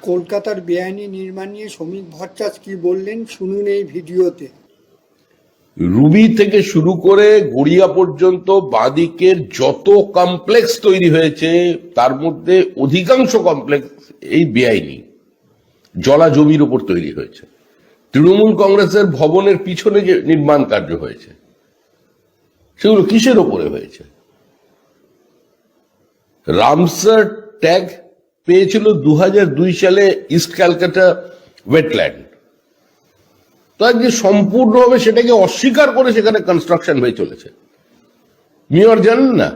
কলকাতার বেআইনি নির্মাণ নিয়ে শ্রমিক ভট্টাচার্য কি বললেন শুনুন এই ভিডিওতে। রুবি থেকে শুরু করে গড়িয়া পর্যন্ত বাঁদিকের যত কমপ্লেক্স তৈরি হয়েছে তার মধ্যে অধিকাংশ কমপ্লেক্স এই বেআইনি জলা জমির উপর তৈরি হয়েছে। তৃণমূল কংগ্রেসের ভবনের পিছনে যে নির্মাণ কার্য হয়েছে সেগুলো কিসের ওপরে হয়েছে? রামসার ট্যাগ পেয়েছিল 2002 সালে ইস্ট ক্যালকাটা ওয়েটল্যান্ড। তো আজকে সম্পূর্ণভাবে সেটাকে অস্বীকার করে সেখানে কনস্ট্রাকশন হয়ে চলেছে। মেয়র জানেন না,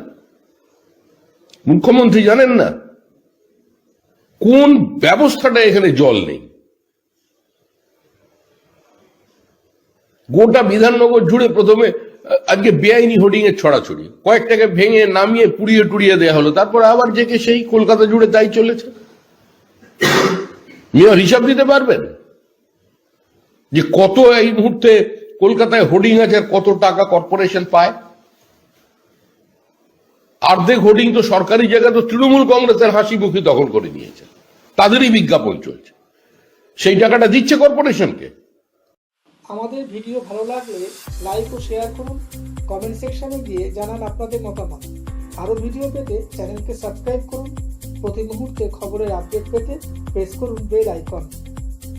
মুখ্যমন্ত্রী জানেন না কোন ব্যবস্থাটা এখানে জল নেই। গোটা বিধাননগর জুড়ে প্রথমে আজকে বেআইনি হোর্ডিং এর ছড়াছড়ি, কয়েকটাকে ভেঙে নামিয়ে পুড়িয়ে টুড়িয়ে দেওয়া হলো, তারপর আবার যে সেই কলকাতা জুড়ে তাই চলেছে। মেয়র হিসাব দিতে পারবেন যে কত এই মুহূর্তে কলকাতায় হোর্ডিং আছে আর কত টাকা কর্পোরেশন পায়? অর্ধেক হোর্ডিং তো সরকারি জায়গা তো তৃণমূল কংগ্রেসের হাসি মুখে দখল করে নিয়েছে, তাদেরই বিজ্ঞাপন চলছে, সেই টাকাটা দিচ্ছে কর্পোরেশনকে। আমাদের ভিডিও ভালো লাগলে লাইক ও শেয়ার করুন, কমেন্ট সেকশনে গিয়ে জানান আপনাদের মতামত। আরও ভিডিও পেতে চ্যানেলকে সাবস্ক্রাইব করুন। প্রতি মুহূর্তে খবরের আপডেট পেতে প্রেস করুন বেল আইকন।